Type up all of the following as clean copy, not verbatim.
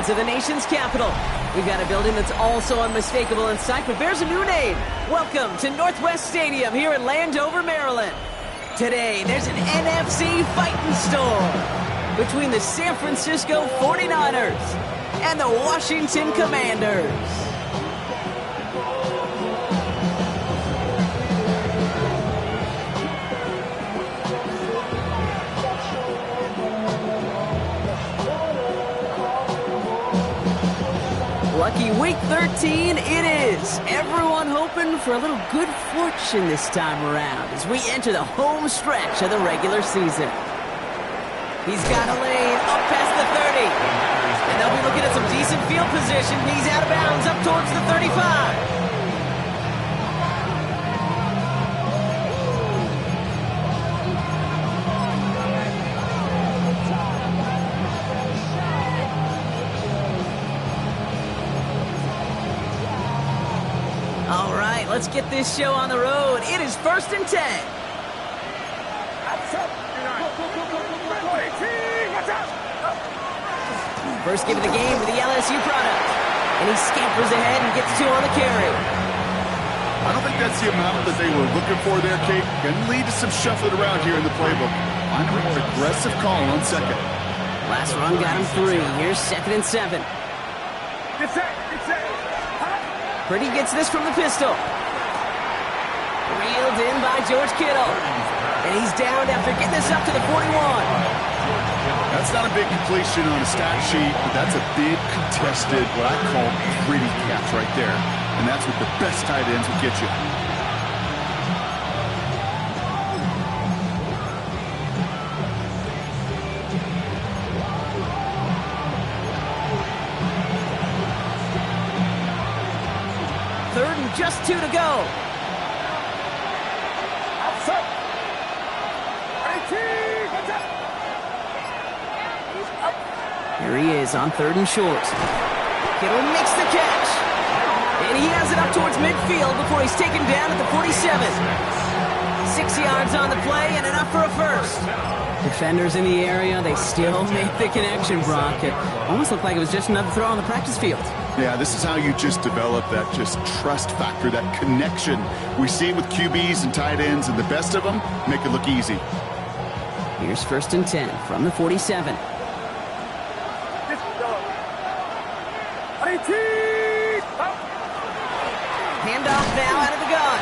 to the nation's capital. We've got a building that's also unmistakable in sight, but bears a new name. Welcome to Northwest Stadium here in Landover, Maryland. Today, there's an NFC fighting storm between the San Francisco 49ers and the Washington Commanders. Lucky week 13 it is. Everyone hoping for a little good fortune this time around as we enter the home stretch of the regular season. He's got a lane up past the 30. And they'll be looking at some decent field position. He's out of bounds up towards the 35. All right, let's get this show on the road. It is 1st and 10. First give of the game with the LSU product. And he scampers ahead and gets 2 on the carry. I don't think that's the amount that they were looking for there, Kate. Can lead to some shuffling around here in the playbook. Find a more aggressive call on second. Last run got him 3. Here's 2nd and 7. Purdy gets this from the pistol. Reeled in by George Kittle. And he's down after getting this up to the 41. That's not a big completion on a stat sheet, but that's a big contested, what I call pretty catch right there. And that's what the best tight ends will get you. Just 2 to go. Here he is on 3rd and short. Kittle makes the catch. And he has it up towards midfield before he's taken down at the 47. 6 yards on the play and enough for a first. Defenders in the area, they still make the connection, Brock. It almost looked like it was just another throw on the practice field. Yeah, this is how you just develop that just trust factor, that connection. We see it with QBs and tight ends, and the best of them make it look easy. Here's 1st and 10 from the 47. Handoff now out of the gun.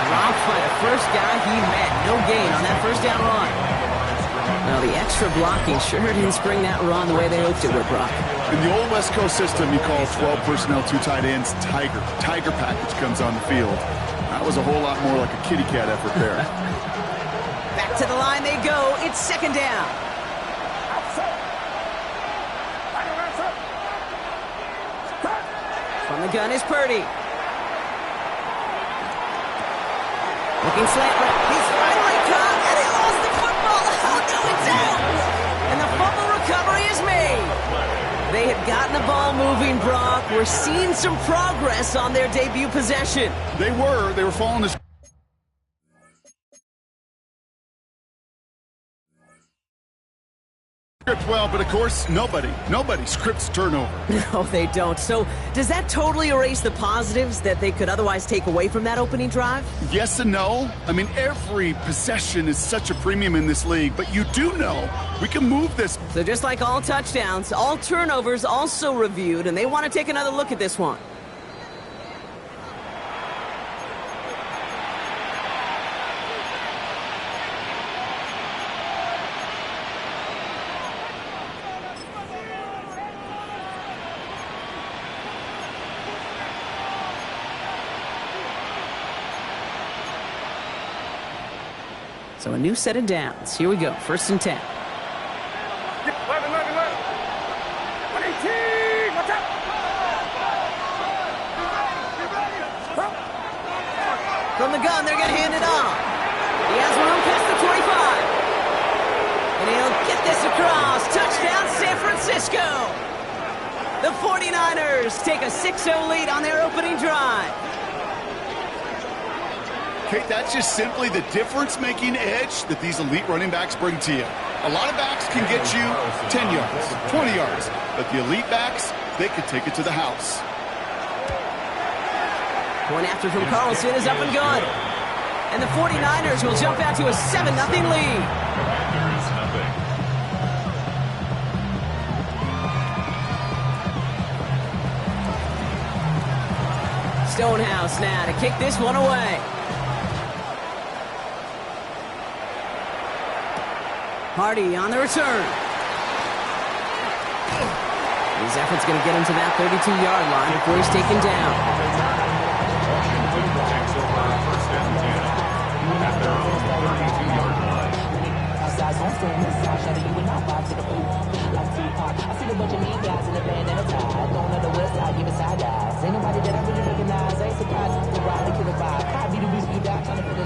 Dropped by the first guy he met. No gain on that first down run. Well, the extra blocking sure didn't spring that run the way they hoped it would, Brock. In the old West Coast system, you call 12 personnel, 2 tight ends, Tiger. Tiger package comes on the field. That was a whole lot more like a kitty cat effort there. Back to the line they go. It's 2nd down. From the gun is Purdy. Looking slant right. He's finally caught, and he lost the football. Oh, no, it's out. And the fumble recovery is made. They had gotten the ball moving, Brock. We're seeing some progress on their debut possession. They were following the script well, but of course, nobody scripts turnover. No, they don't. So does that totally erase the positives that they could otherwise take away from that opening drive? Yes and no. I mean, every possession is such a premium in this league, but you do know we can move this. So just like all touchdowns, all turnovers also reviewed, and they want to take another look at this one. So a new set of downs. Here we go. 1st and 10. From the gun, they're going to hand it off. He has room past the 25. And he'll get this across. Touchdown, San Francisco. The 49ers take a 6-0 lead on their opening drive. Kate, that's just simply the difference-making edge that these elite running backs bring to you. A lot of backs can get you 10 yards, 20 yards, but the elite backs, they can take it to the house. Point after from Carlson is up and good. And the 49ers will jump out to a 7-0 lead. Stonehouse now to kick this one away. Hardy on the return. His effort's going to get him to that 32-yard line before he's taken down.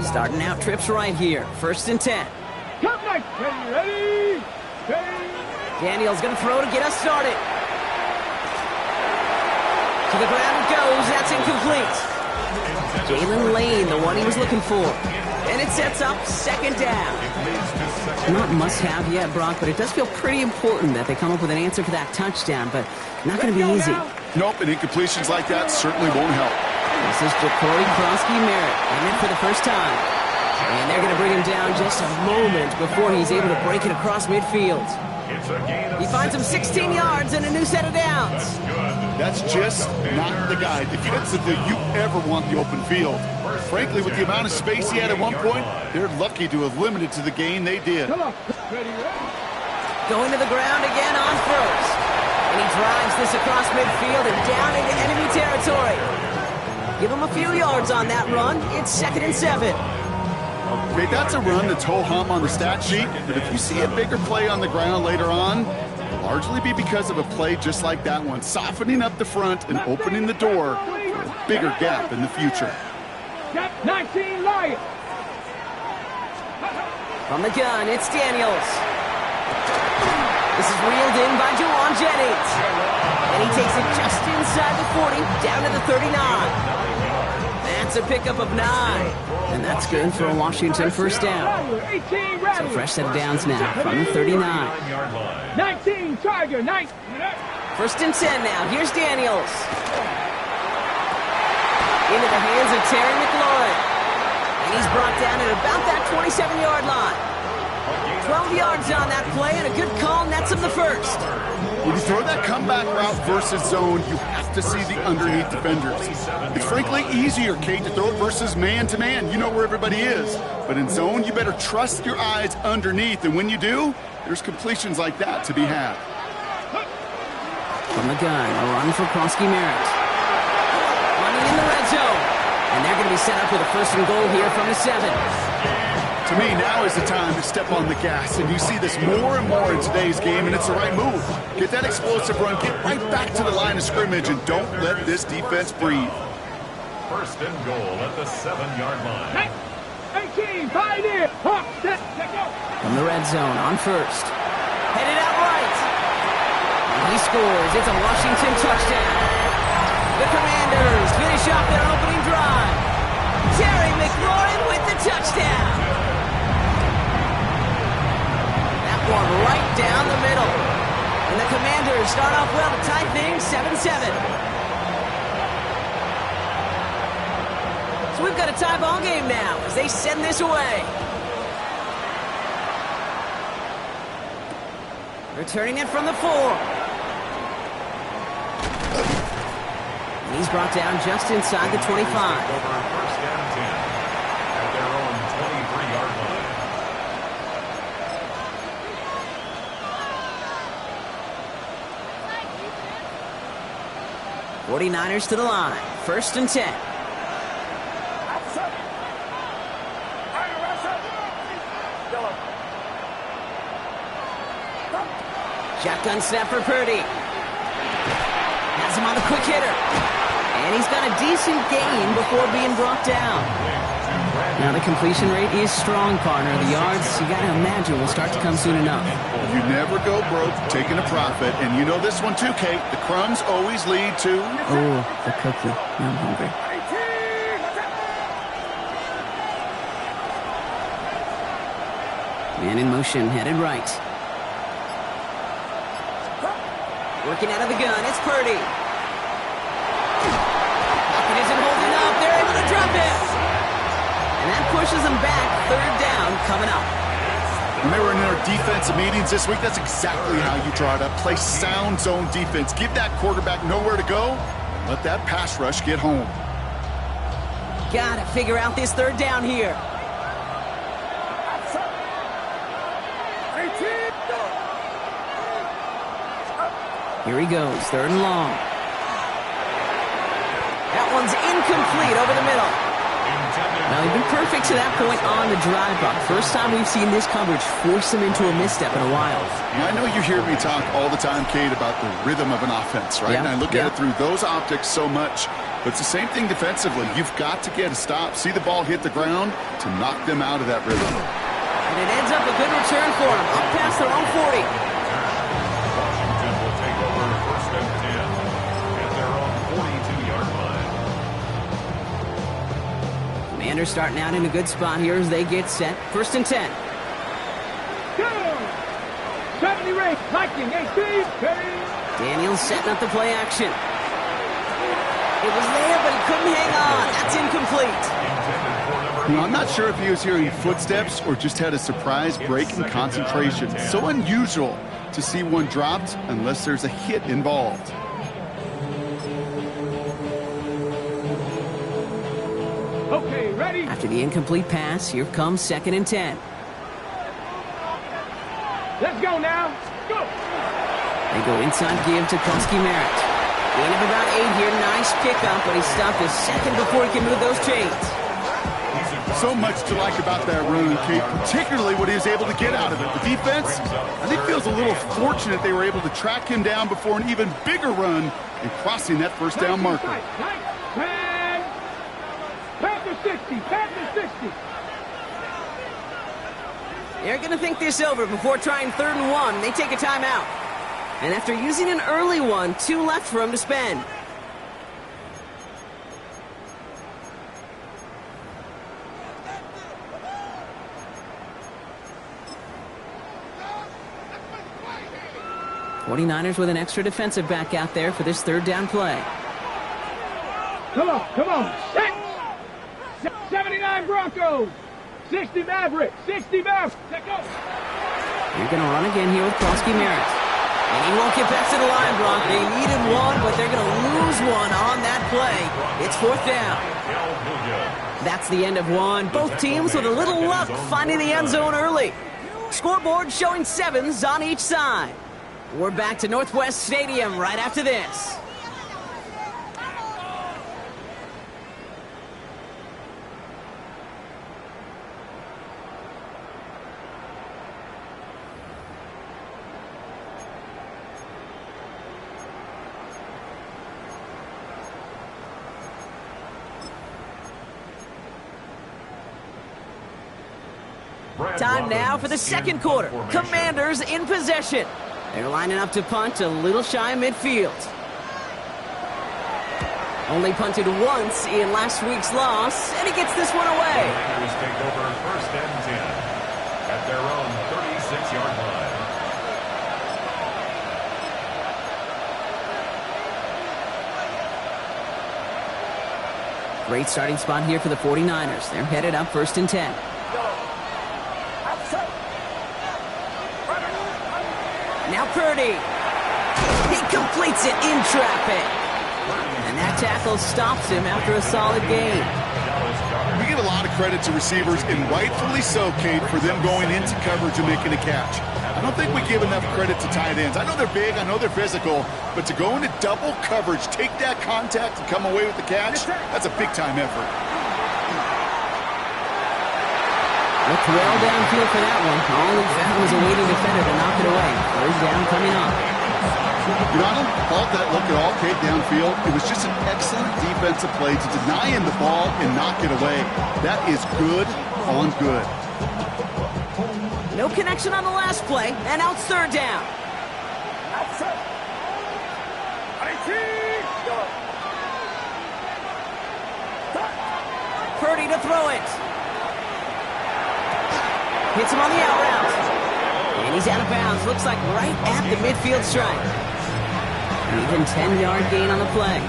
Starting out trips right here. 1st and 10. Ready? Daniel's going to throw to get us started. To the ground it goes. That's incomplete. Jalen Lane, the one he was looking for. And it sets up 2nd down. Not must-have yet, Brock, but it does feel pretty important that they come up with an answer for that touchdown, but not going to be easy. Nope, and incompletions like that certainly won't help. This is Jacory Krosky-Merritt, in it for the first time. And they're going to bring him down just a moment before he's able to break it across midfield. He finds him 16 yards and a new set of downs. That's just not the guy defensively you ever want the open field. Frankly, with the amount of space he had at one point, they're lucky to have limited to the gain they did. Come on. Ready? Going to the ground again on 1st. And he drives this across midfield and down into enemy territory. Give him a few yards on that run. It's 2nd and 7. Okay, that's a run that's ho-hum on the stat sheet, but if you see a bigger play on the ground later on, it'll largely be because of a play just like that one, softening up the front and opening the door for a bigger gap in the future. 19 Lions. From the gun, it's Daniels. This is reeled in by Juwan Jennings. And he takes it just inside the 40, down to the 39. That's a pickup of 9. And that's good for a Washington 1st down. So fresh set of downs now from the 39. 19 Tiger, 9. 1st and 10 now. Here's Daniels. Into the hands of Terry McLaurin. And he's brought down at about that 27-yard line. 12 yards on that play, and a good call nets him the 1st. When you throw that comeback route versus zone, you have to see the underneath defenders. It's frankly easier, Kate, to throw it versus man-to-man. You know where everybody is. But in zone, you better trust your eyes underneath, and when you do, there's completions like that to be had. From the gun, a run for Krosky-Merritt. Running in the red zone. And they're going to be set up with a 1st and goal here from the 7. To me, now is the time to step on the gas, and you see this more and more in today's game, and it's the right move. Get that explosive run, get right back to the line of scrimmage, and don't let this defense breathe. 1st and goal at the 7-yard line. 18, fight in. From the red zone on 1st. Headed out right. And he scores. It's a Washington touchdown. The Commanders finish off their opening drive. Terry McLaurin with the touchdown. One right down the middle. And the Commanders start off well to tie things 7-7. So we've got a tie ball game now as they send this away. Returning it from the 4. And he's brought down just inside the 25. 1st and 10 at their own 23-yard line. 49ers to the line. 1st and 10. Shotgun snap for Purdy. Has him on the quick hitter. And he's got a decent gain before being brought down. Now the completion rate is strong, partner. The yards, you got to imagine, will start to come soon enough. You never go broke taking a profit, and you know this one too, Kate. The crumbs always lead to... Oh, the cookie. I'm hungry. Man in motion, headed right. Working out of the gun, it's Purdy. Pocket isn't holding up. They're able to drop it. And that pushes them back. Third down coming up. When they were in their defensive meetings this week, that's exactly how you draw it up. Play sound zone defense. Give that quarterback nowhere to go. Let that pass rush get home. Gotta figure out this third down here. Here he goes, third and long. That one's incomplete over the middle. Now, he's been perfect to that point on the drive, Buck. First time we've seen this coverage force him into a misstep in a while. Now, I know you hear me talk all the time, Kate, about the rhythm of an offense, right? Yep. And I look at it through those optics so much. But it's the same thing defensively. You've got to get a stop, see the ball hit the ground to knock them out of that rhythm. And it ends up a good return for him, up past their own 40. Washington will take over first and 10 at their own 42-yard line. Commanders starting out in a good spot here as they get set. First and 10. Go! 70 rank, Viking, 18, Daniels setting up the play action. It was there, but he couldn't hang on. That's incomplete. You know, I'm not sure if he was hearing footsteps or just had a surprise break in concentration. So unusual to see one dropped unless there's a hit involved. Okay, ready? After the incomplete pass, here comes second and 10. Let's go now. Go! They go inside give to Merritt. Gain of about 8 here. Nice pickup, but he stopped a second before he can move those chains. So much to like about that run, Kate, particularly what he was able to get out of it. The defense, I think, feels a little fortunate they were able to track him down before an even bigger run and crossing that first down marker. 10, Panther 60, Panther 60. They're going to think this over before trying third and 1. They take a timeout. And after using an early one, 2 left for him to spend. '49ers with an extra defensive back out there for this third down play. Come on, come on. 79 Broncos. 60 Mavericks. 60 Mavericks. Let go. You're going to run again here with Merritt. And he won't get back to the line, Brock. They needed one, but they're going to lose one on that play. It's fourth down. That's the end of one. Both teams with a little luck finding the end zone early. Scoreboard showing 7s on each side. We're back to Northwest Stadium right after this. Time now for the second quarter. Commanders in possession. They're lining up to punt a little shy of midfield. Only punted once in last week's loss, and he gets this one away. Commanders take over first and 10 at their own 36-yard line. Great starting spot here for the 49ers. They're headed up first and 10. Now Purdy. He completes it in traffic. And that tackle stops him after a solid gain. We give a lot of credit to receivers, and rightfully so, Kate, for them going into coverage and making a catch. I don't think we give enough credit to tight ends. I know they're big, I know they're physical, but to go into double coverage, take that contact, and come away with the catch, that's a big-time effort. Looked well downfield for that one. All he found was a waiting defender to knock it away. Third down coming up. You know, I don't fault that look at all, Kate, downfield. It was just an excellent defensive play to deny him the ball and knock it away. That is good on good. No connection on the last play, and out third down. Purdy to throw it. Hits him on the out route. And he's out of bounds. Looks like right at the midfield stripe. Even 10-yard gain on the play.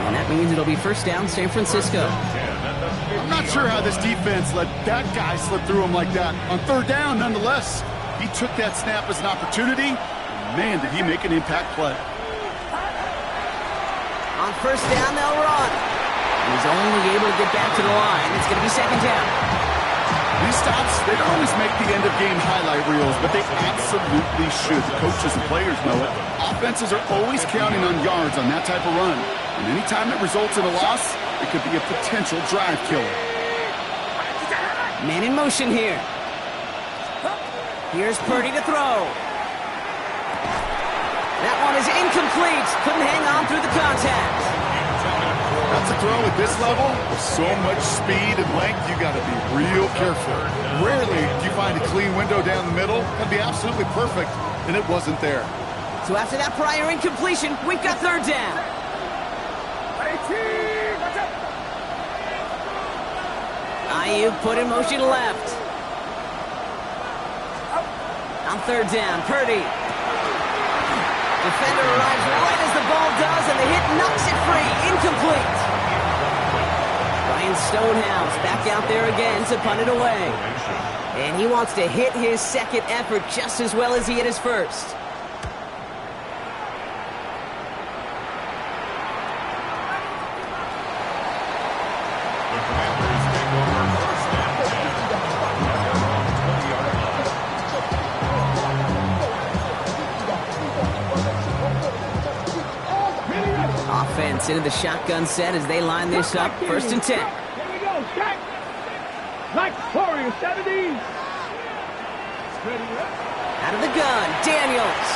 And that means it'll be first down, San Francisco. I'm not sure how this defense let that guy slip through him like that. On third down, nonetheless, he took that snap as an opportunity. Man, did he make an impact play. On first down, they'll run. He's only able to get back to the line. It's going to be second down. These stops, they don't always make the end-of-game highlight reels, but they absolutely should. The coaches and players know it. Offenses are always counting on yards on that type of run. And any time it results in a loss, it could be a potential drive killer. Man in motion here. Here's Purdy to throw. That one is incomplete. Couldn't hang on through the contact. That's a throw at this level. With so much speed and length, you got to be real careful. Rarely do you find a clean window down the middle. That'd be absolutely perfect, and it wasn't there. So after that prior incompletion, we've got third down. Ayuk put in motion left. On third down, Purdy. Defender arrives right as the ball does, and the hit knocks it free. Incomplete. Ryan Stonehouse back out there again to punt it away. And he wants to hit his second effort just as well as he hit his first. Offense into the shotgun set as they line this up. First and 10. Here we go, Jack. Like Warrior 70s. Out of the gun, Daniels.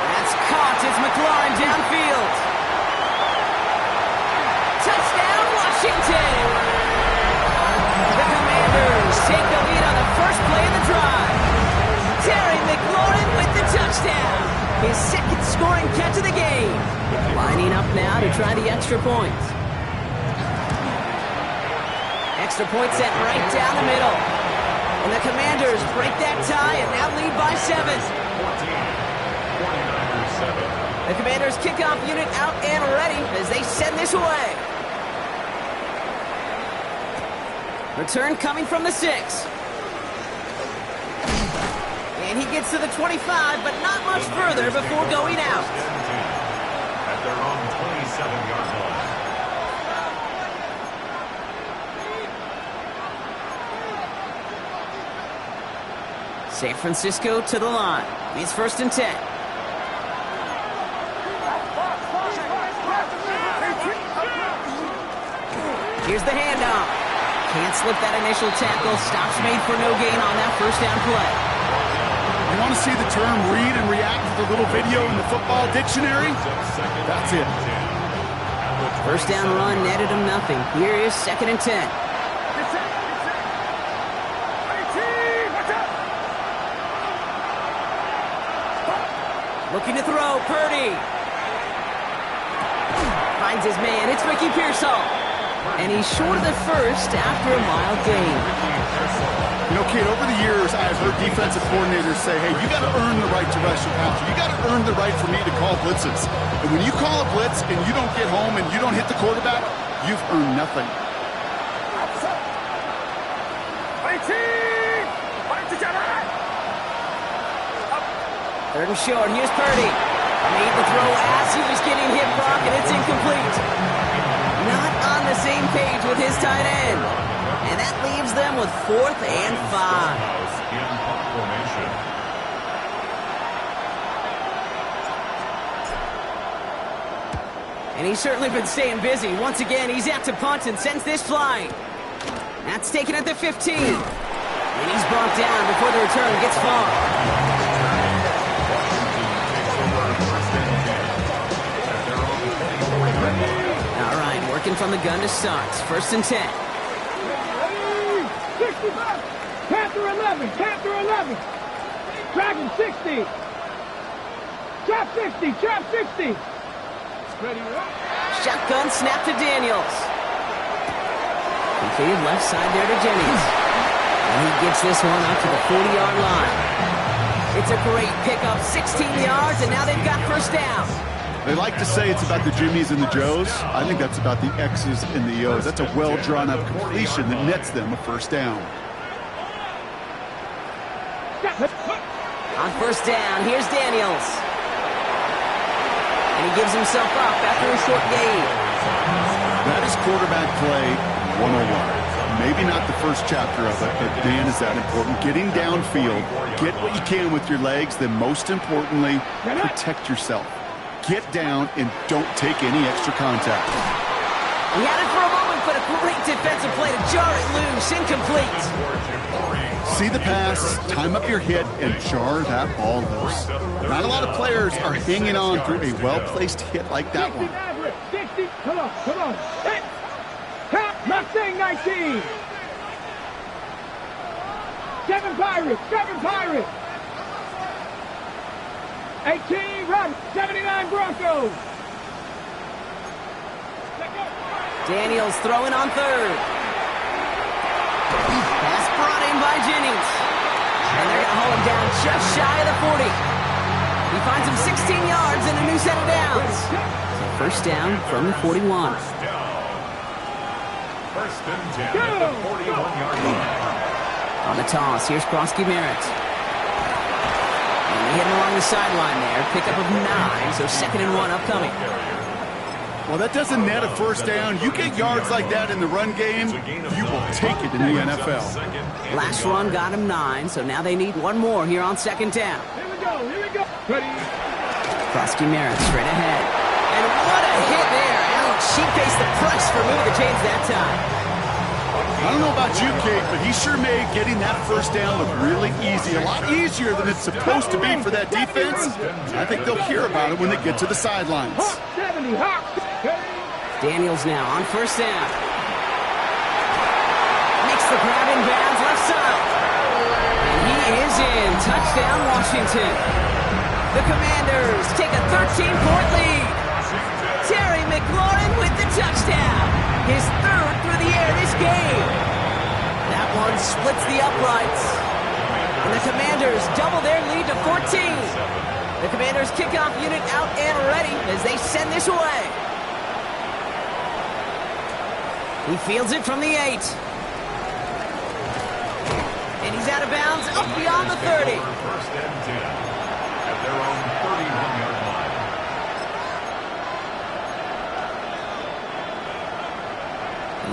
That's caught. It's McLaurin downfield. Touchdown, Washington. The Commanders take the lead on the first play of the drive. Terry McLaurin with the touchdown. His second scoring catch of the game. Lining up now to try the extra point. Extra point set right down the middle. And the Commanders break that tie and now lead by 7. The Commanders kickoff unit out and ready as they send this away. Return coming from the 6. And he gets to the 25, but not much further before going out. At their own 27-yard line. San Francisco to the line. It's first and 10. Here's the handoff. Can't slip that initial tackle. Stops made for no gain on that first down play. You want to see the term read and react to the little video in the football dictionary? That's it. First down run netted him nothing. Here is second and 10. Looking to throw, Purdy. Finds his man, it's Ricky Pearsall. And he's short of the first after a mild gain. You know, kid, over the years, I've heard defensive coordinators say, hey, you got to earn the right to rush your passer. You got to earn the right for me to call blitzes. And when you call a blitz and you don't get home and you don't hit the quarterback, you've earned nothing. Third and short, here's Purdy. Made the throw as he was getting hit, Brock, and it's incomplete. Not on the same page with his tight end. And that leaves them with 4th and 5. And he's certainly been staying busy. Once again, he's out to punt and sends this flying. That's taken at the 15. And he's brought down before the return gets far. All right, working from the gun to start. First and 10. 65. Panther 11. Panther 11. Dragon 60. Trap 60. Trap 60. Shotgun snap to Daniels. Completed left side there to Jennings. And he gets this one up to the 40-yard line. It's a great pickup, 16 yards, and now they've got first down. They like to say it's about the Jimmies and the Joes. I think that's about the X's and the O's. That's a well-drawn-up completion that nets them a first down. On first down, here's Daniels. And he gives himself up after a short gain. That is quarterback play 101. Maybe not the first chapter of it, but man, is that important. Getting downfield, get what you can with your legs, then most importantly, protect yourself. Get down and don't take any extra contact. He had it for a moment, but a great defensive play to jar it loose, incomplete. See the pass, time up your hit, and jar that ball loose. Not a lot of players are hanging on through a well-placed hit like that one. 60, come on. Hit. Count, Mustang 19. 7 Pirates. 18, run, 79 Broncos. Daniels throwing on third. Pass brought in by Jennings. And they're going to haul him down just shy of the 40. He finds him 16 yards and a new set of downs. First down from the 41. First and 10 at the 41-yard line. On the toss, here's Krosky Merritt. And they hit him along the sideline there. Pickup of 9, so 2nd and 1 upcoming. Well, that doesn't net a first down. You get yards like that in the run game, you will take it in the NFL. Last run got him 9, so now they need one more here on 2nd down. Here we go. Ready. Krosky Merritt straight ahead. And what a hit there. Ouch, she faced the press for moving the chains that time. I don't know about you, Kate, but he sure made getting that first down look really easy. A lot easier than it's supposed to be for that defense. I think they'll hear about it when they get to the sidelines. 70, Daniels now on first down. Makes the grab in bounds left side. And he is in. Touchdown, Washington. The Commanders take a 13-point lead. Terry McLaurin with the touchdown. His 3rd through the air this game. That one splits the uprights. And the Commanders double their lead to 14. The Commanders kickoff unit out and ready as they send this away. He fields it from the 8. And he's out of bounds up beyond the 30. First and 10 at their own 31-yard line.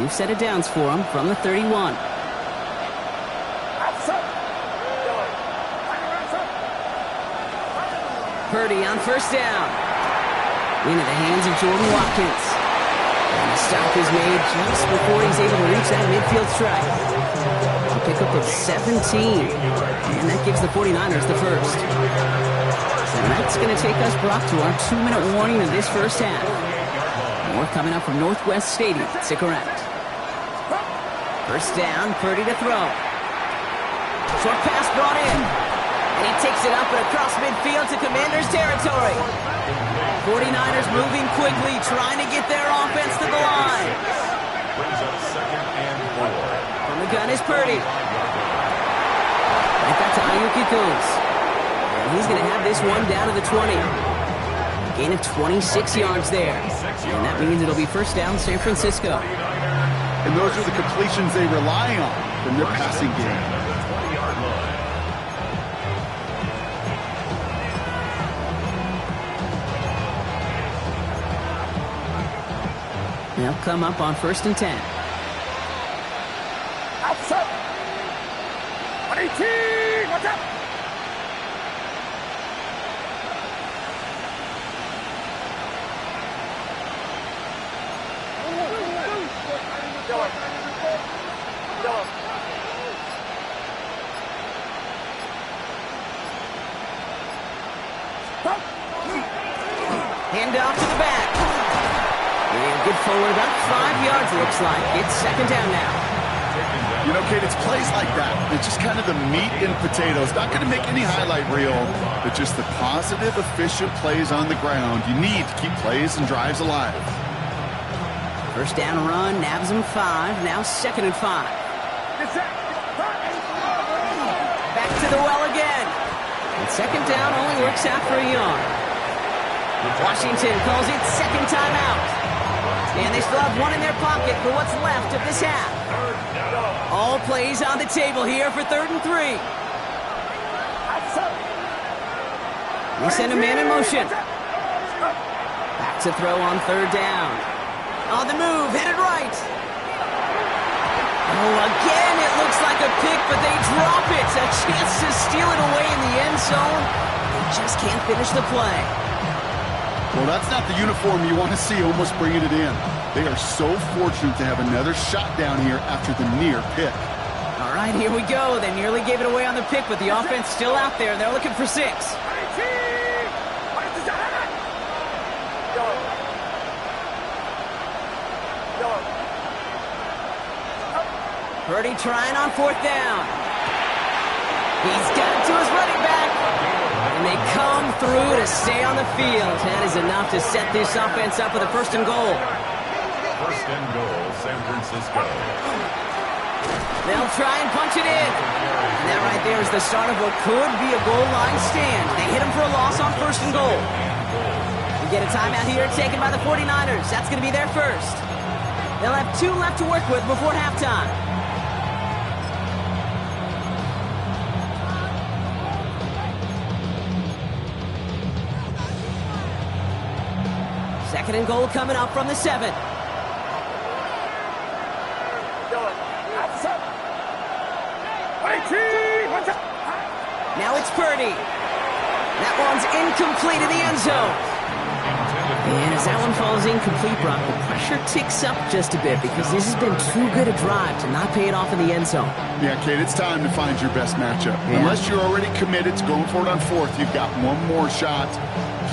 New set of downs for him from the 31. Purdy on first down. Into the hands of Jordan Watkins. And the stop is made just before he's able to reach that midfield strike. A pickup of 17. And that gives the 49ers the first. And that's going to take us, Brock, to our 2-minute warning of this first half. More coming up from Northwest Stadium. Stick around. First down, Purdy to throw. Short pass brought in. And he takes it up and across midfield to Commanders territory. 49ers moving quickly, trying to get their offense to the line. Brings up 2nd and 4. From the gun is Purdy. Right back to Ayuk it goes. And he's going to have this one down to the 20. Gain of 26 yards there. And that means it'll be first down San Francisco. And those are the completions they rely on from their passing game. They'll come up on 1st and 10. Outside. 118. Watch out. Hand off to the back. And good forward, about 5 yards, looks like. It's 2nd down now. You know, Kate, it's plays like that. It's just kind of the meat and potatoes. Not going to make any highlight reel, but just the positive, efficient plays on the ground. You need to keep plays and drives alive. First down run, nabs him 5. Now 2nd and 5. to the well again. And second down only works out for a yard. Washington calls it second timeout. And they still have one in their pocket for what's left of this half. All plays on the table here for 3rd and 3. They send a man in motion. Back to throw on 3rd down. On the move, headed right. Oh, again, it looks like a pick, but they drop it. A chance to steal it away in the end zone. They just can't finish the play. Well, that's not the uniform you want to see almost bringing it in. They are so fortunate to have another shot down here after the near pick. All right, here we go. They nearly gave it away on the pick, but the offense still out there. They're looking for 6. Purdy trying on 4th down. He's got it to his running back. And they come through to stay on the field. That is enough to set this offense up with a 1st and goal. 1st and goal, San Francisco. They'll try and punch it in. And that right there is the start of what could be a goal line stand. They hit him for a loss on 1st and goal. We get a timeout here taken by the 49ers. That's going to be their first. They'll have 2 left to work with before halftime. Second and goal coming up from the 7. Now it's Purdy. That one's incomplete in the end zone. And as that one falls incomplete, Brock, the pressure ticks up just a bit because this has been too good a drive to not pay it off in the end zone. Yeah, Kate, it's time to find your best matchup. Yeah. Unless you're already committed to going for it on 4th, you've got one more shot.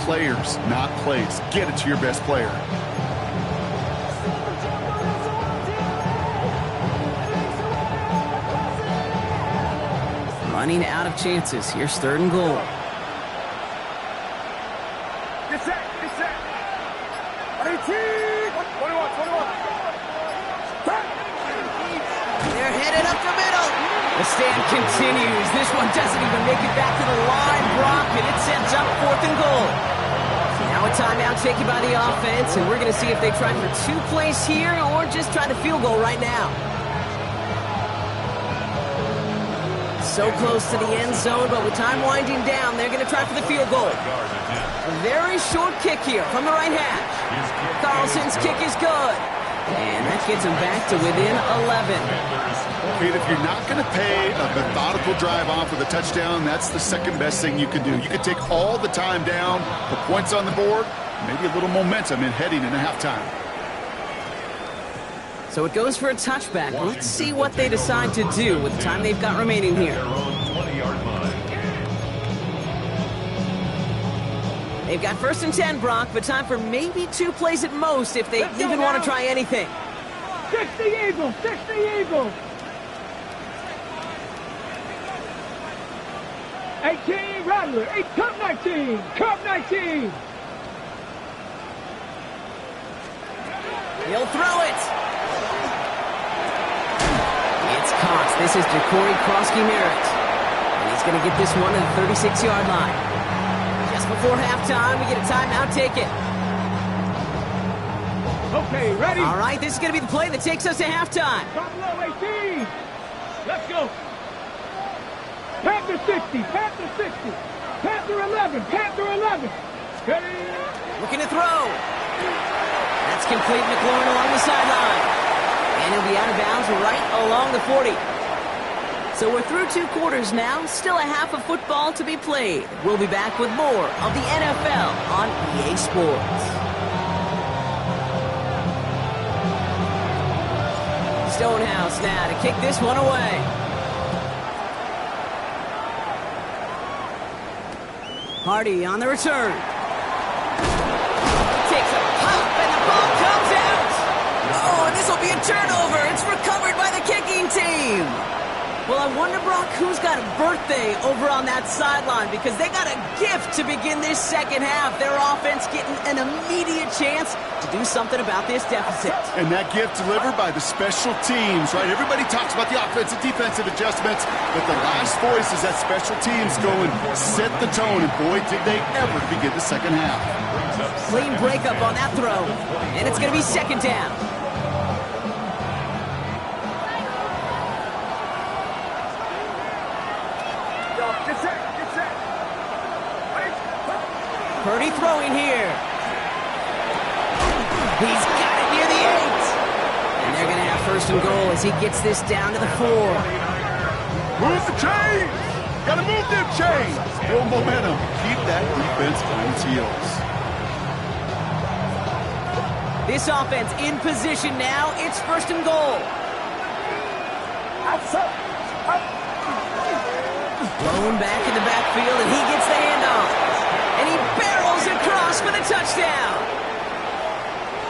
Players, not plays. Get it to your best player. Running out of chances. Here's 3rd and goal. They're headed up the middle. The stand continues. This one doesn't even make it back to the line, Brock, and it sends up 4th and goal. Now a timeout taken by the offense, and we're going to see if they try for 2 plays here or just try the field goal right now. So close to the end zone, but with time winding down, they're going to try for the field goal. A very short kick here from the right hash. Carlson's kick is good. And that gets him back to within 11. Kate, if you're not going to pay a methodical drive off with a touchdown, that's the second best thing you can do. You can take all the time down, put points on the board, maybe a little momentum in heading into halftime. So it goes for a touchback. Let's see what they decide to do with the time they've got remaining here. They've got 1st and 10, Brock, but time for maybe 2 plays at most if they even want to try anything. 60 Eagles, 60 Eagles. 18 Rattler, 8 Cup 19, Cup 19. He'll throw it. It's caught. This is Ja'Cory Krosky-Merritt. And he's going to get this one to the 36-yard line. Just before halftime, we get a timeout taken. Okay, ready? All right, this is going to be the play that takes us to halftime. Top low, 18. Let's go. Panther 60, Panther 60. Panther 11, Panther 11. Ready? Looking to throw. That's complete. McLaurin along the sideline. And he'll be out of bounds right along the 40. So we're through 2 quarters now. Still a half of football to be played. We'll be back with more of the NFL on EA Sports. Stonehouse now to kick this one away. Hardy on the return. Takes a pop and the ball comes out. Oh, and this will be a turnover. It's recovered by the kicking team. Well, I wonder, Brock, who's got a birthday over on that sideline, because they got a gift to begin this second half. Their offense getting an immediate chance to do something about this deficit. And that gift delivered by the special teams, right? Everybody talks about the offensive, defensive adjustments, but the last voice is that special teams going, set the tone, and boy, did they ever begin the second half. Clean breakup on that throw, and it's going to be second down. Purdy throwing here. He's got it near the 8. And they're going to have first and goal as he gets this down to the 4. Move the chains! Gotta move them chains! Build momentum. Keep that defense on its heels. This offense in position now. It's first and goal. Blown back in the backfield, and he gets the handoff. And he barrels across for the touchdown.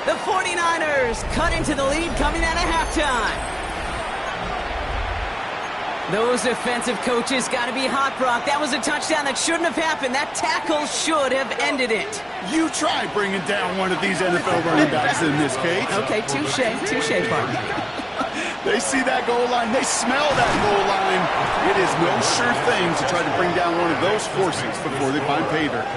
The 49ers cut into the lead coming out of halftime. Those defensive coaches got to be hot, Brock. That was a touchdown that shouldn't have happened. That tackle should have ended it. You try bringing down one of these NFL running backs in this case. Okay, touche, partner. They see that goal line. They smell that goal line. It is no sure thing to try to bring down one of those forces before they find pay dirt.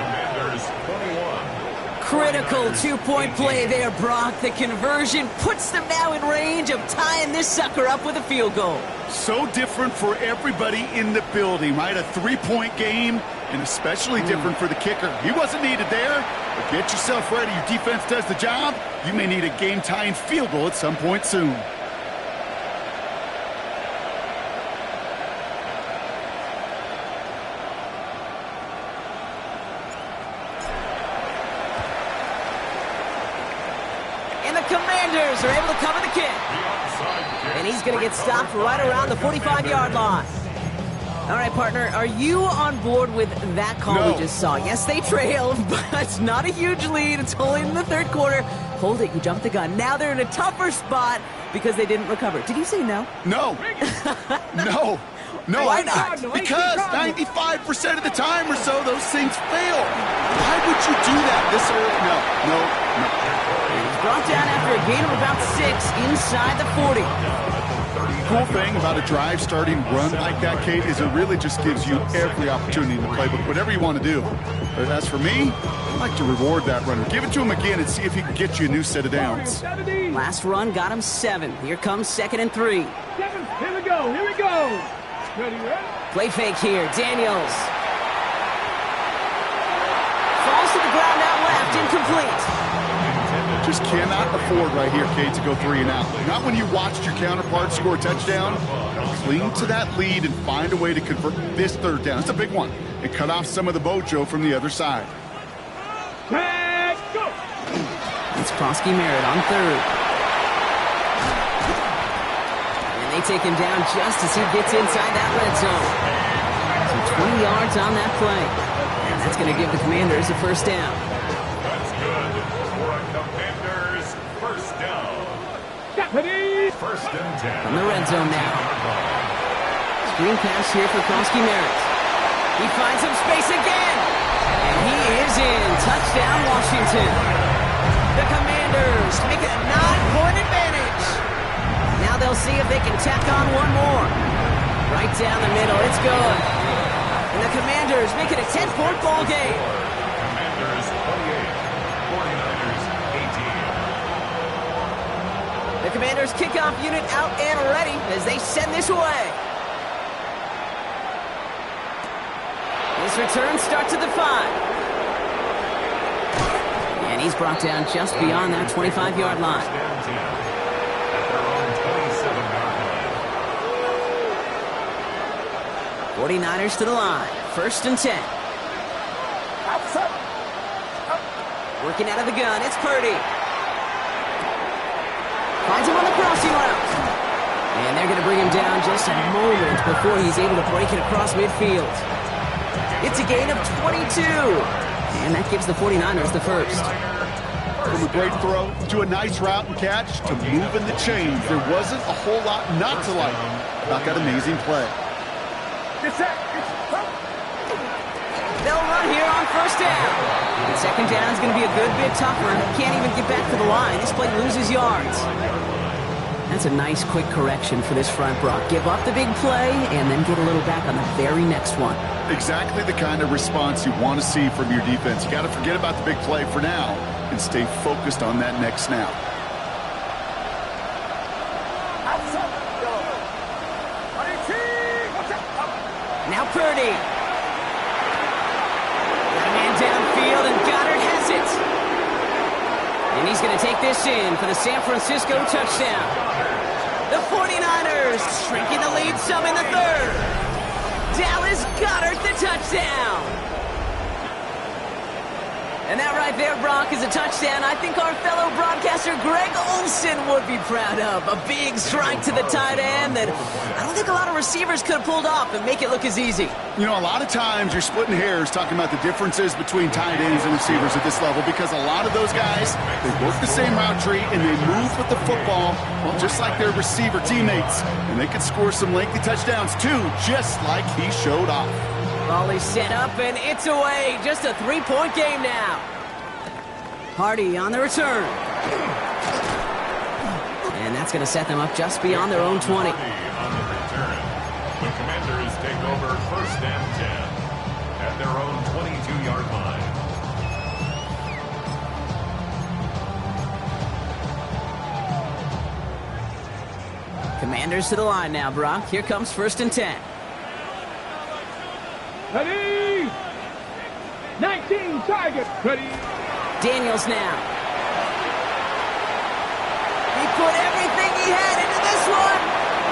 Critical two-point play there, Brock. The conversion puts them now in range of tying this sucker up with a field goal. So different for everybody in the building, right? A three-point game, and especially different for the kicker. He wasn't needed there, but get yourself ready. Your defense does the job. You may need a game-tying field goal at some point soon. Commanders are able to cover the kick. And he's going to get stopped right around the 45-yard line. All right, partner, are you on board with that call we just saw? Yes, they trailed, but it's not a huge lead. It's only in the third quarter. Hold it, you jumped the gun. Now they're in a tougher spot because they didn't recover. Did you say no? No. No. No, why not? Because 95% of the time or so, those things fail. Why would you do that this early? No. Brought down after a gain of about 6 inside the 40. Cool thing about a drive starting run like that, Kate, is it really just gives you every opportunity in the playbook, whatever you want to do. But as for me, I like to reward that runner. Give it to him again and see if he can get you a new set of downs. Last run got him 7. Here comes 2nd and 3. 7. Here we go. Ready? Play fake here. Daniels. Falls to the ground out left. Incomplete. Just cannot afford right here, Kate, to go 3 and out. Not when you watched your counterpart score a touchdown. Cling to that lead and find a way to convert this third down. It's a big one. And cut off some of the mojo from the other side. Let's go. It's Krosky Merritt on 3rd. And they take him down just as he gets inside that red zone. So 20 yards on that play. And that's going to give the Commanders a first down. First and 10. From the red zone now. Screen pass here for Krosky Merritt. He finds some space again. And he is in. Touchdown, Washington. The Commanders make it a 9-point advantage. Now they'll see if they can tack on one more. Right down the middle. It's good. And the Commanders make it a 10-point ball game. Commanders 28. 49ers 18. The Commanders kickoff unit out and ready as they send this away. This return starts at the 5. And he's brought down just beyond that 25-yard line. At their own 27-yard line. 49ers to the line. First and 10. Working out of the gun. It's Purdy. Finds him on the crossing route. And they're going to bring him down just a moment before he's able to break it across midfield. It's a gain of 22. And that gives the 49ers the first. From a great throw to a nice route and catch to moving the chains. There wasn't a whole lot not to like. about that amazing play. They'll run here on first down. And second down is going to be a good bit tougher. Can't even get back to the line. This play loses yards. That's a nice quick correction for this front, Brock. Give up the big play and then get a little back on the very next one. Exactly the kind of response you want to see from your defense. You got to forget about the big play for now and stay focused on that next snap. Now Purdy. Got a man downfield, and Goddard has it. And he's going to take this in for the San Francisco touchdown. The 49ers shrinking the lead some in the third. Dallas Goddard the touchdown. And that right there, Brock, is a touchdown I think our fellow broadcaster Greg Olsen would be proud of. A big strike to the tight end that I don't think a lot of receivers could have pulled off and make it look as easy. You know, a lot of times you're splitting hairs talking about the differences between tight ends and receivers at this level because a lot of those guys, they work the same route tree and they move with the football, well, just like their receiver teammates. And they can score some lengthy touchdowns too, just like he showed off. Volley set up, and it's away. Just a 3-point game now. Hardy on the return. And that's going to set them up just beyond their own 20. On the return, the Commanders take over first and 10 at their own 22-yard line. Commanders to the line now, Brock. Here comes first and 10. Ready? 19 Tigers. Ready? Daniels now. He put everything he had into this one.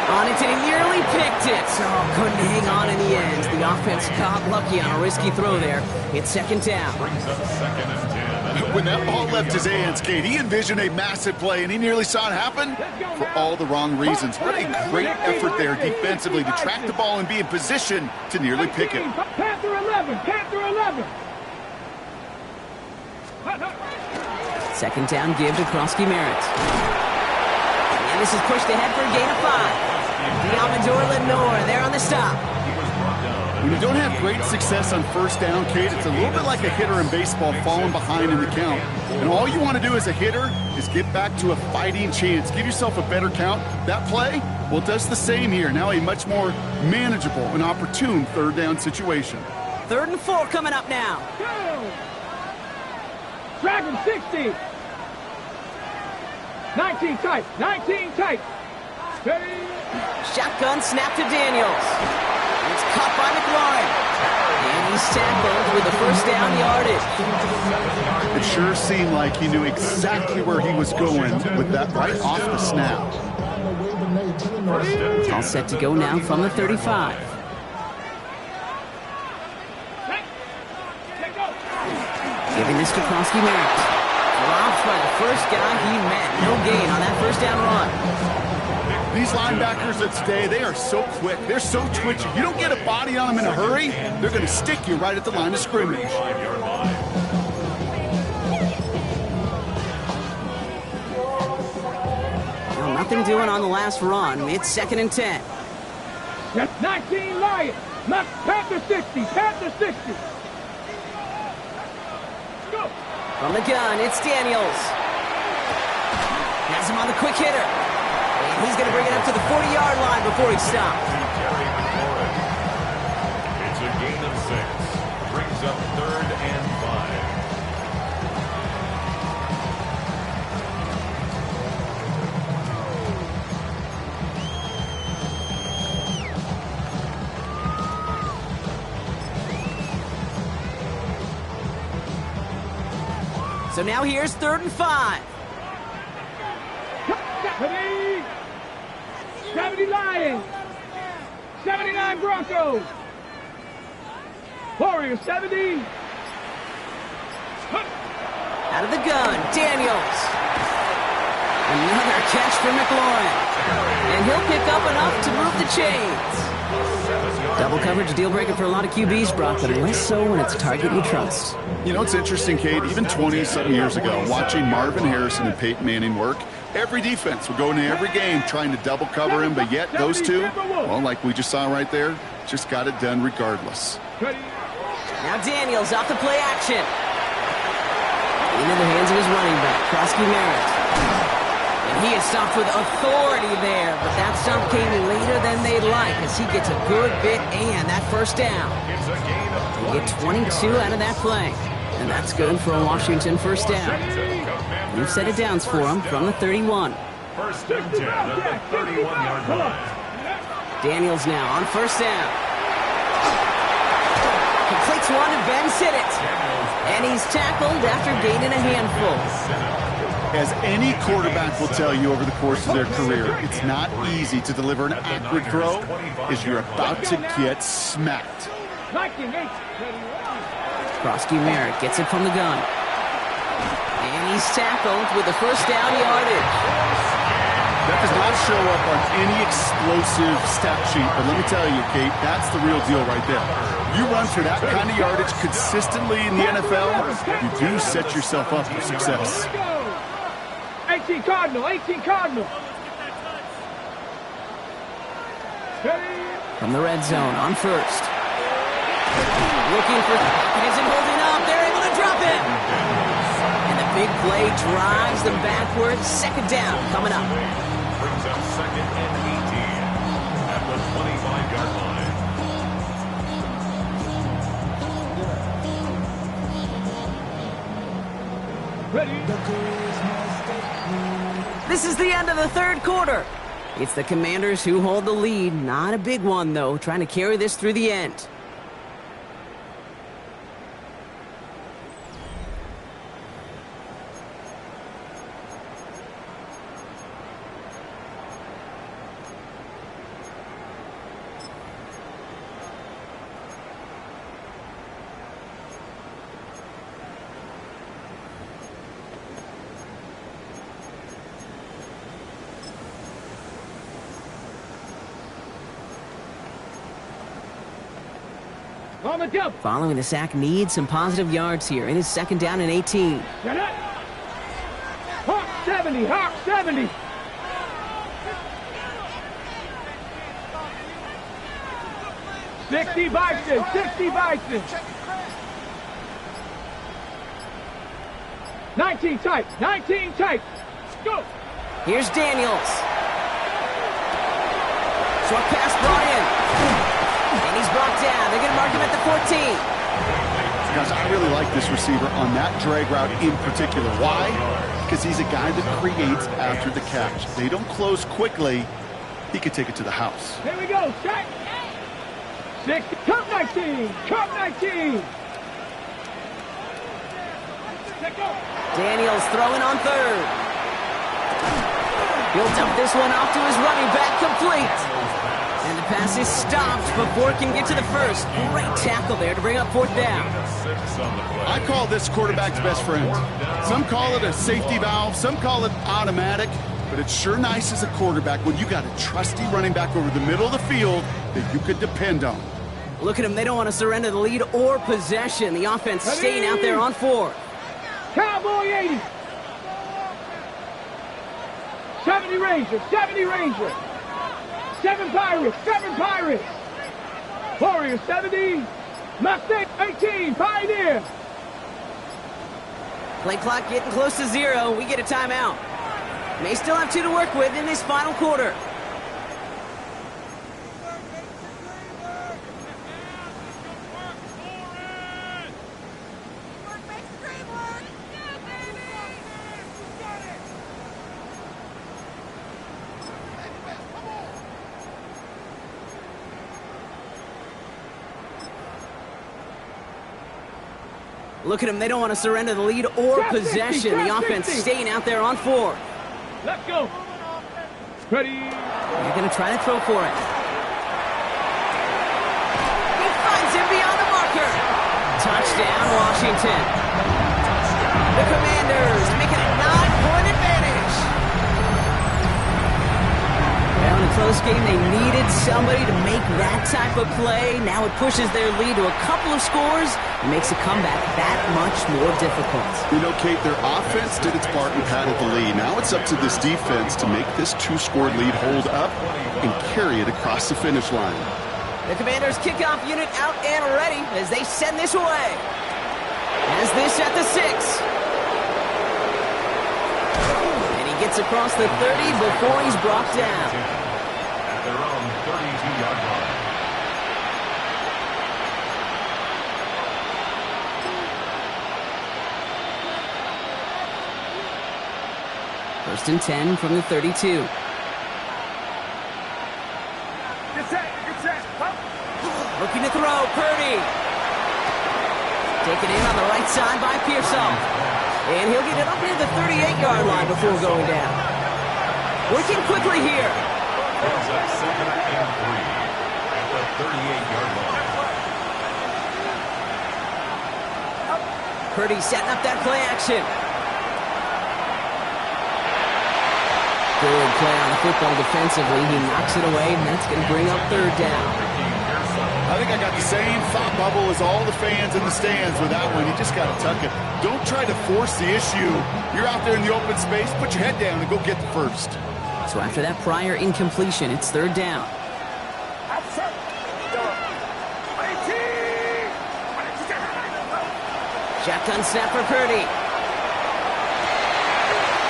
On it, and he nearly picked it. Oh, couldn't hang on in the end. The offense caught lucky on a risky throw there. It's second down. Brings up second and 10. When that ball left his hands, Kate, he envisioned a massive play, and he nearly saw it happen for all the wrong reasons. What a great effort there defensively to track the ball and be in position to nearly pick it. Panther 11. Panther 11. Second down give to Krosky-Merritt. And this is pushed ahead for a gain of 5. Diamador Lenore there on the stop. When you don't have great success on first down, Kate, it's a little bit like a hitter in baseball falling behind in the count. And all you want to do as a hitter is get back to a fighting chance. Give yourself a better count. That play, well, it does the same here. Now a much more manageable and opportune third down situation. 3rd and 4 coming up now. Go. Dragon 60. 19 tight. 19 tight. Ready? Shotgun snap to Daniels. It's caught by McLaurin. And he's tackled with the first down yardage. It sure seemed like he knew exactly where he was going with that right off the snap. All set to go now from the 35. Giving this to Krosky-Merritt. Dropped by the first guy he met. No gain on that first down run. These linebackers of today, they are so quick. They're so twitchy. You don't get a body on them in a hurry, they're going to stick you right at the line of scrimmage. Well, nothing doing on the last run. It's 2nd and 10. That's 19 Lions. Panther 60. Panther 60. Go. From the gun, it's Daniels. Has him on the quick hitter. And he's going to bring it up to the 40-yard line before he stops. It's a gain of 6. Brings up 3rd and 5. So now here's 3rd and 5. Ready? 70 Lions. 79 Broncos. Warriors 70. Out of the gun, Daniels. Another catch for McLaurin. And he'll pick up enough to move the chains. Double coverage deal breaker for a lot of QBs, Brock, but less so when it's a target you trust. You know, it's interesting, Kate, even 20-something years ago, watching Marvin Harrison and Peyton Manning work, Every defense will go into every game trying to double cover him, but yet those two, well, like we just saw right there, just got it done regardless. Now Daniels off the play action. Into the hands of his running back, Krosky Merritt. And he is stopped with authority there, but that stop came later than they'd like as he gets a good bit and that first down. They get 22 out of that play, and that's good for a Washington first down. New set of downs for him from the 31. First and 10 at the 31-yard line. Daniels now on first down. Completes one to Ben Sinnott. And he's tackled after gaining a handful. As any quarterback will tell you over the course of their career, it's not easy to deliver an accurate throw as you're about to get smacked. Krosky Merritt gets it from the gun. And he's tackled with the first down yardage. That does not show up on any explosive stat sheet, but let me tell you, Kate, that's the real deal right there. You run for that kind of yardage consistently in the NFL, you do set yourself up for success. 18 Cardinal, 18 Cardinal. From the red zone on first. Looking for isn't holding up. They're able to drop him. And the big play drives them backwards. Second down coming up. Brings up second and 18 at the 25-yard line. This is the end of the third quarter. It's the Commanders who hold the lead. Not a big one, though, trying to carry this through the end. On the jump. Following the sack needs some positive yards here. It is second down and 18. Get it. Hawk 70, Hawk 70. $60 Bison, $60 Bison. 19 tight, 19 tight. Go. Here's Daniels. Short pass brought in. And he's brought down. They're going to mark him at the 14. Guys, I really like this receiver on that drag route in particular. Why? Because he's a guy that creates after the catch. They don't close quickly. He could take it to the house. Here we go. Check. 60. Cup 19. Cup 19. Daniels throwing on third. He'll dump this one off to his running back, complete. And the pass is stopped before it can get to the first. Great tackle there to bring up fourth down. I call this quarterback's best friend. Some call it a safety valve, some call it automatic, but it's sure nice as a quarterback when you got a trusty running back over the middle of the field that you could depend on. Look at them. They don't want to surrender the lead or possession. The offense staying out there on fourth. Cowboy 80. 70 Ranger, 70 Ranger. 7 Pirates, 7 Pirates. Warrior 70. Mustang 18, Pioneer. Play clock getting close to 0. We get a timeout. May still have 2 to work with in this final quarter. Look at them. They don't want to surrender the lead or possession. The offense staying out there on fourth. Let's go. Ready. They're going to try to throw for it. He finds him beyond the marker. Touchdown, Washington. The Commanders making a 9-point advantage. Well, it's close game. They needed somebody to make that type of play. Now it pushes their lead to a couple of scores and makes a comeback that much more difficult. You know, Kate, their offense did its part and padded the lead. Now it's up to this defense to make this two-score lead hold up and carry it across the finish line. The Commanders' kickoff unit out and ready as they send this away. As this at the 6. And he gets across the 30 before he's brought down. At their own 32-yard line. First and 10 from the 32. Looking to throw, Purdy. Taken in on the right side by Pearsall. And he'll get it up near the 38-yard line before going down. Working quickly here. Brings up 2nd and 3 at the 38-yard line. Purdy setting up that play action. Good play on the football defensively. He knocks it away, and that's going to bring up 3rd down. I think I got the same thought bubble as all the fans in the stands with that one. You just got to tuck it. Don't try to force the issue. You're out there in the open space. Put your head down and go get the first. So after that prior incompletion, it's 3rd down. Shotgun snap for Purdy.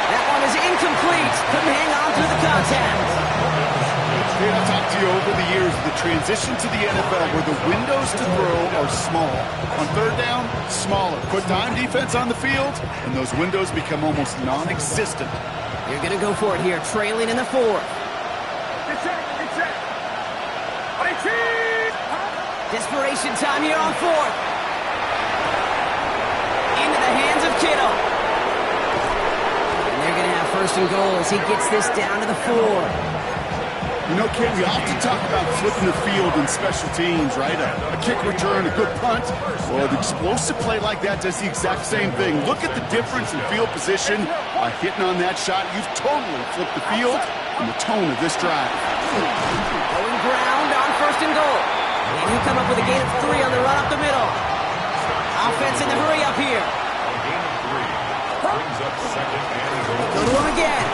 That one is incomplete. Couldn't hang on through the contact. Hey, I've talked to you over the years, the transition to the NFL where the windows to throw are small. On 3rd down, smaller. Put dime defense on the field, and those windows become almost non-existent. You're going to go for it here, trailing in the 4th. Desperation time here on 4th. Into the hands of Kittle. And they're going to have 1st and goal as he gets this down to the 4. You know, Kate, we often talk about flipping the field in special teams, right? A kick return, a good punt. Well, an explosive play like that does the exact same thing. Look at the difference in field position. By hitting on that shot, you've totally flipped the field and the tone of this drive. Going ground on 1st and goal. And he'll come up with a gain of 3 on the run up the middle. Offense in the hurry up here. A gain of 3 brings up 2nd and goal. Go to him again.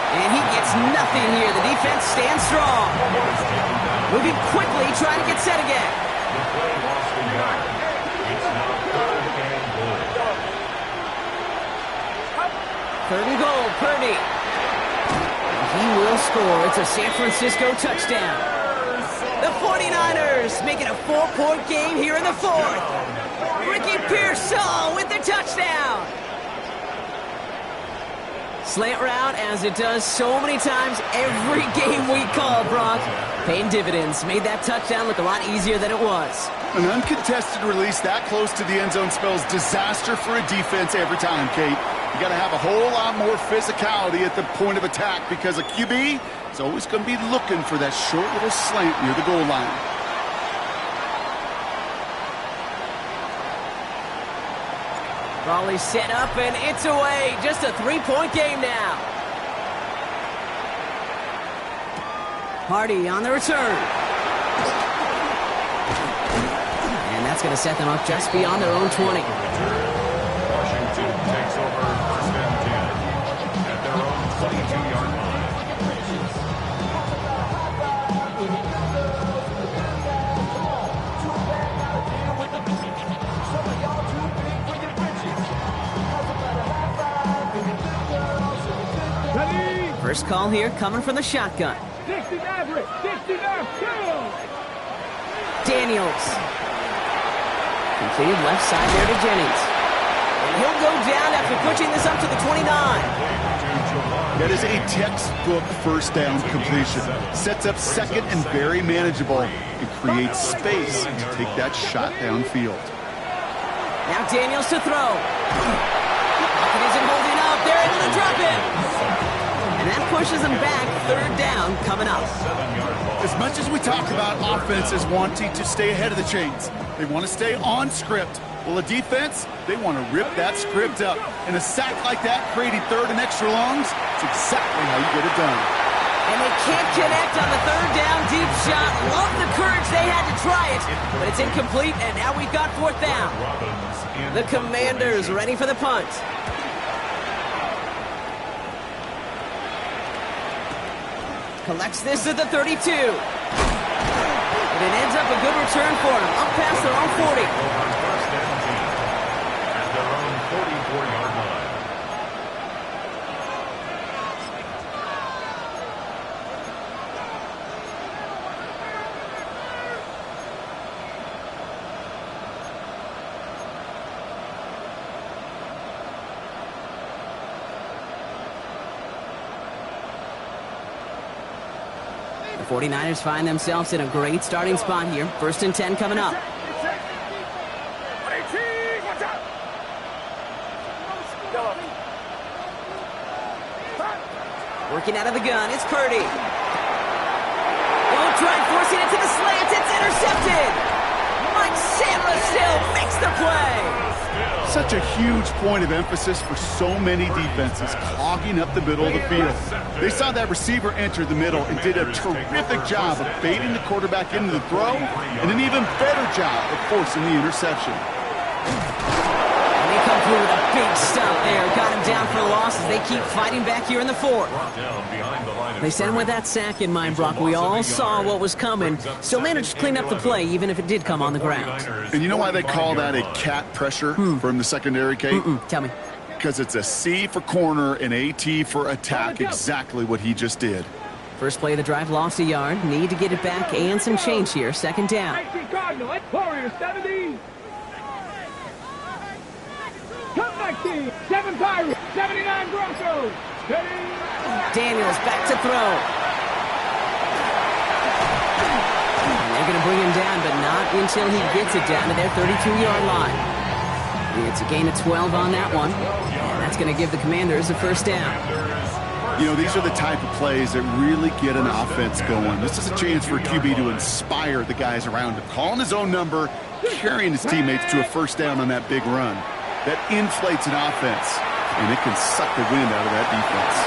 And he gets nothing here. The defense stands strong. Moving quickly, trying to get set again. The play lost in yard. It's now 3rd and goal. 3rd and goal, Purdy. And he will score. It's a San Francisco touchdown. The 49ers make it a 4-point game here in the 4th. Ricky Pearsall with the touchdown. Slant route, as it does so many times every game we call, Brock. Paying dividends. Made that touchdown look a lot easier than it was. An uncontested release that close to the end zone spells disaster for a defense every time, Kate. You got to have a whole lot more physicality at the point of attack because a QB is always going to be looking for that short little slant near the goal line. Raleigh set up, and it's away. Just a 3-point game now. Hardy on the return. And that's going to set them up just beyond their own 20. Washington takes over 1st and 10 at their own 22-yard line. First call here coming from the shotgun. 60 average, 69 kills. Daniels. Completed left side there to Jennings. And he'll go down after pushing this up to the 29. That is a textbook 1st down completion. Sets up 2nd and very manageable. It creates space to take that shot downfield. Now Daniels to throw. Pocket isn't holding up. They're able to drop it. And that pushes them back. 3rd down coming up. As much as we talk about offenses wanting to stay ahead of the chains, they want to stay on script. Well, a defense, they want to rip that script up. And a sack like that, creating 3rd and extra longs, it's exactly how you get it done. And they can't connect on the third down deep shot. Love the courage they had to try it, but it's incomplete, and now we've got fourth down. The Commanders ready for the punt. Collects this at the 32. And it ends up a good return for him, up past their own 40. First and 10 at their own 44-yard line. The 49ers find themselves in a great starting spot here. First and 10 coming up. Working out of the gun, it's Purdy. They'll try forcing it to the slant. It's intercepted. Mike Sanderson makes the play. Such a huge point of emphasis for so many defenses, clogging up the middle of the field. They saw that receiver enter the middle and did a terrific job of baiting the quarterback into the throw, and an even better job of forcing the interception. And they come through with a big stop there. Got him down for a loss as they keep fighting back here in the fourth. They sent him with that sack in mind, Brock. We all saw what was coming. Still managed to clean up the play, even if it did come on the ground. And you know why they call that a cat pressure from the secondary, Kate? Tell me. Because it's a C for corner and a T for attack, exactly what he just did. First play of the drive, lost a yard. Need to get it back and some change here. Second down. 19 Cardinal, it's Warriors 70. Come back team, 7 Pirates, 79 Broncos. Daniels back to throw. And they're going to bring him down, but not until he gets it down to their 32-yard line. It's a gain of 12 on that one. And that's going to give the Commanders a first down. You know, these are the type of plays that really get an offense going. This is a chance for a QB to inspire the guys around him. Calling his own number, carrying his teammates to a first down on that big run. That inflates an offense, and it can suck the wind out of that defense.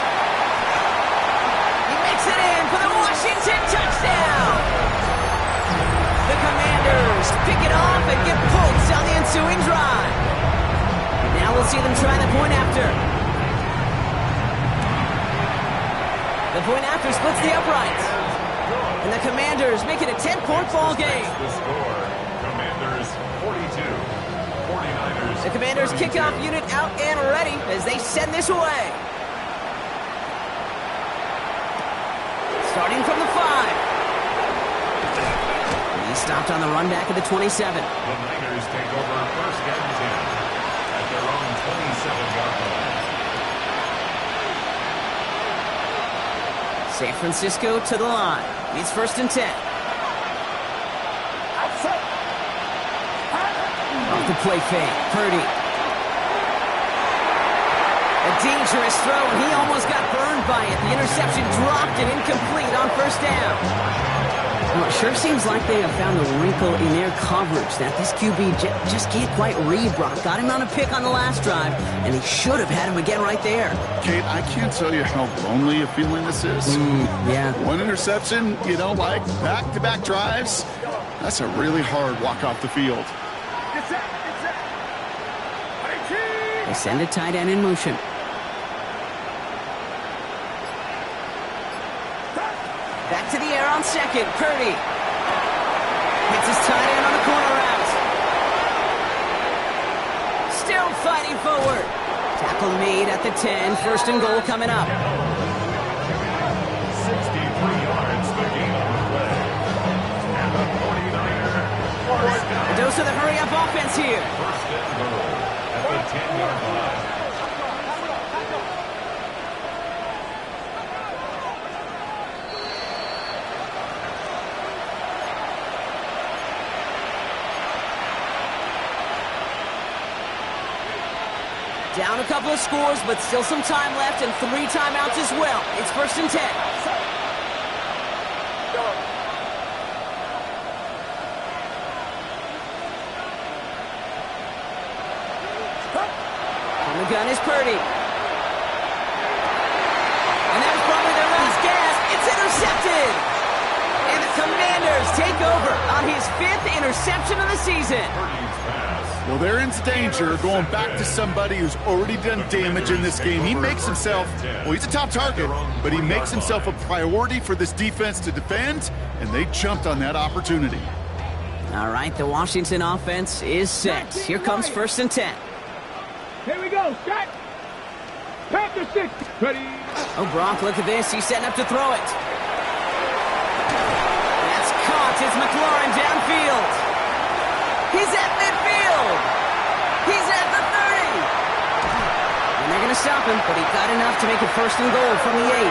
He makes it in for the Washington touchdown! The Commanders pick it off and get points on the ensuing drive. Now we'll see them try the point after. The point after splits the uprights. And the Commanders make it a 10-point ball game. The score, Commanders 42, 49ers. The Commanders kickoff unit out and ready as they send this away. Starting from the 5. He stopped on the run back at the 27. The Niners take over first and 10 at their own 27-yard line. San Francisco to the line. It's first and 10. Off the play fake, Purdy. A dangerous throw, and he almost got burned by it. The interception dropped and incomplete on first down. Well, it sure seems like they have found a wrinkle in their coverage that this QB just can't quite read, Brock. Got him on a pick on the last drive, and he should have had him again right there. Kate, I can't tell you how lonely a feeling this is. Yeah. One interception, you know, like back-to-back drives, that's a really hard walk off the field. They send a tight end in motion. Back to the air on second. Purdy hits his tight end on the corner route. Still fighting forward. Tackle made at the 10. First and goal coming up. 63 yards to gain on the play. And the 49er first down. A dose of the hurry-up offense here. First and goal at the 10-yard line. Down a couple of scores, but still some time left and 3 timeouts as well. It's first and 10. On the gun is Purdy. And that was probably their last gasp. It's intercepted. And the Commanders take over on his 5th interception of the season. Well, they're in danger going back to somebody who's already done damage in this game. He makes himself, well, he's a top target, but he makes himself a priority for this defense to defend, and they jumped on that opportunity. All right, the Washington offense is set. Here comes 1st and 10. Here we go. Shot. Panther 6. Ready. Oh, Brock, look at this. He's setting up to throw it. That's caught. It's McLaurin downfield. He's at midfield. He's at the 30. And they're going to stop him, but he got enough to make it 1st and goal from the 8.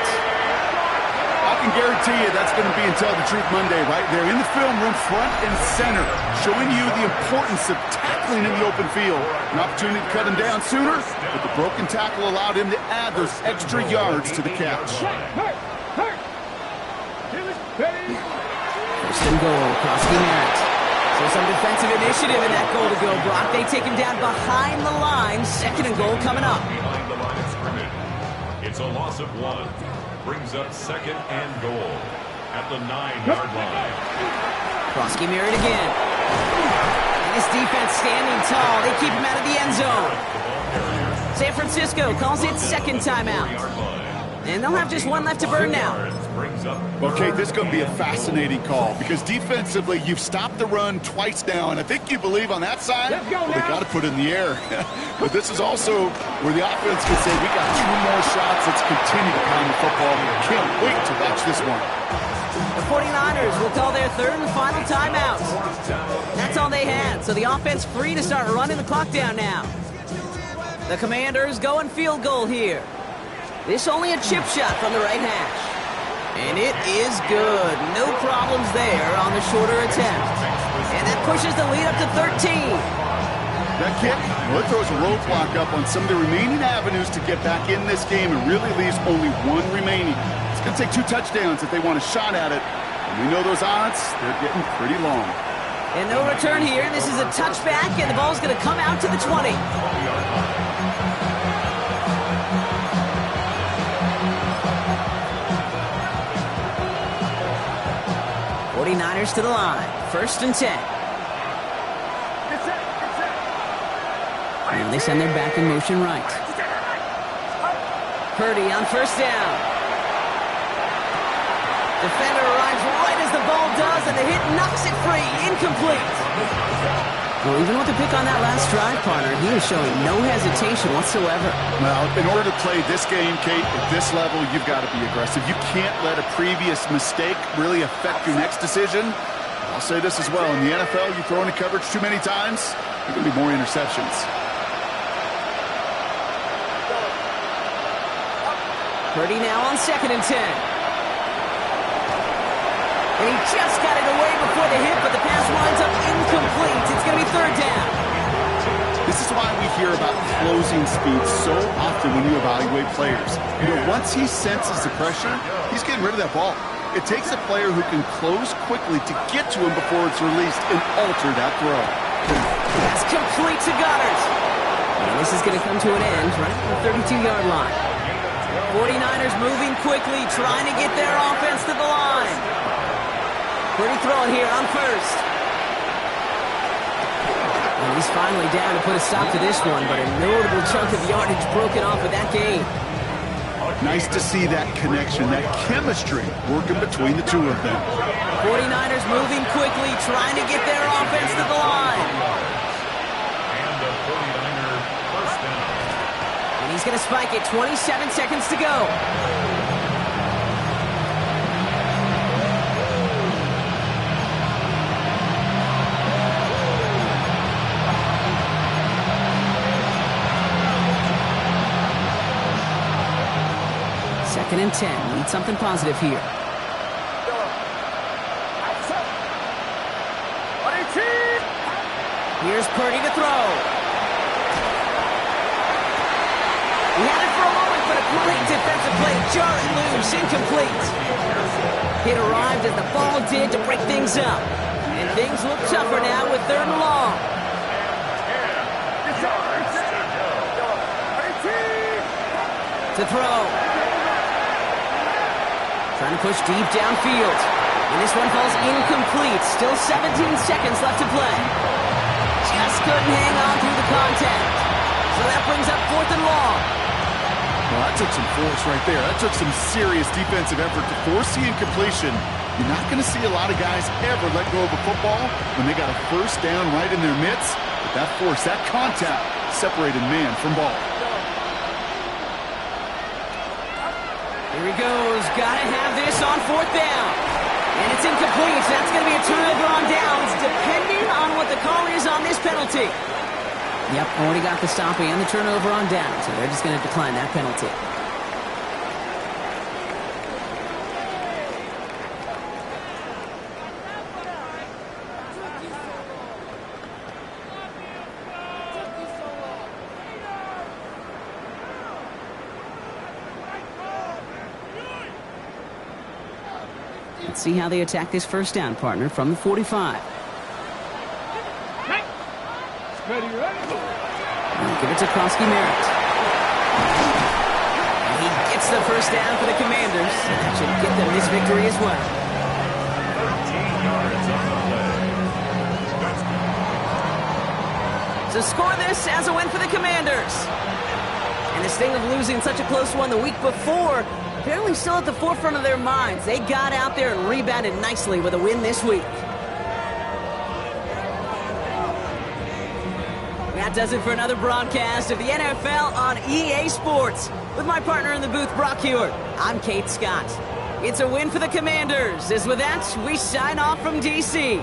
I can guarantee you that's going to be in Tell the Truth Monday right there in the film room, front and center, showing you the importance of tackling in the open field. An opportunity to cut him down sooner, but the broken tackle allowed him to add those extra yards to the catch. Hurt. Ready. 1st and goal, Krosky Merritt. So some defensive initiative in that goal to go, Brock. They take him down behind the line. 2nd and goal coming up. Behind the line of scrimmage. It's a loss of 1. Brings up 2nd and goal at the 9-yard line. Krosky Merritt again. And this defense standing tall. They keep him out of the end zone. San Francisco calls it 2nd timeout. And they'll have just 1 left to burn now. Okay, this is going to be a fascinating call because defensively, you've stopped the run twice now, and I think you believe on that side, Let's go well, they now. got to put it in the air. But this is also where the offense can say, we got 2 more shots. Let's continue to pound the football. Can't wait to watch this one. The 49ers will call their 3rd and final timeout. That's all they had, so the offense free to start running the clock down now. The Commanders go and field goal here. This only a chip shot from the right hash. And it is good. No problems there on the shorter attempt. And that pushes the lead up to 13. That kick, well, it throws a roadblock up on some of the remaining avenues to get back in this game and really leaves only 1 remaining. It's going to take 2 touchdowns if they want a shot at it. And we know those odds, they're getting pretty long. And no return here. This is a touchback, and the ball's going to come out to the 20. 49ers to the line. 1st and 10. And they send their back in motion right. Purdy on 1st down. Defender arrives right as the ball does, and the hit knocks it free. Incomplete. Well, even with the pick on that last drive, partner, he is showing no hesitation whatsoever. Well, in order to play this game, Kate, at this level, you've got to be aggressive. You can't let a previous mistake really affect your next decision. I'll say this as well. In the NFL, you throw into coverage too many times, there are going to be more interceptions. Purdy now on 2nd and 10. And he just got it away before the hit, but the pass winds up incomplete. It's going to be 3rd down. This is why we hear about closing speed so often when you evaluate players. You know, once he senses the pressure, he's getting rid of that ball. It takes a player who can close quickly to get to him before it's released and alter that throw. That's complete to Goddard. And this is going to come to an end right at the 32-yard line. 49ers moving quickly, trying to get their offense to the line. Purdy throwing here on 1st. And he's finally down to put a stop to this one, but a notable chunk of yardage broken off of that game. Nice to see that connection, that chemistry working between the 2 of them. 49ers moving quickly, trying to get their offense to the line. And the 49er 1st down. And he's going to spike it, 27 seconds to go. Second and 10. Need something positive here. Here's Purdy to throw. He had it for a moment, but a great defensive play. Jar it loose, incomplete. It arrived as the ball did to break things up. And things look tougher now with 3rd and long. To throw. Trying to push deep downfield. And this one falls incomplete. Still 17 seconds left to play. Just couldn't hang on through the contact. So that brings up 4th and long. Well, that took some force right there. That took some serious defensive effort to force the incompletion. You're not going to see a lot of guys ever let go of a football when they got a first down right in their midst. But that force, that contact, separated man from ball. Here he goes. Gotta have this on 4th down. And it's incomplete. So that's going to be a turnover on downs, depending on what the call is on this penalty. Yep, already got the stop and the turnover on downs, so they're just going to decline that penalty. Let's see how they attack this first down, partner, from the 45. Ready, ready. Give it to Krosky Merritt. And he gets the first down for the Commanders. That should get them this victory as well. 13 yards on the play. To score this as a win for the Commanders. And this thing of losing such a close one the week before, apparently still at the forefront of their minds. They got out there and rebounded nicely with a win this week. That does it for another broadcast of the NFL on EA Sports. With my partner in the booth, Brock Hewitt, I'm Kate Scott. It's a win for the Commanders. As with that, we sign off from D.C.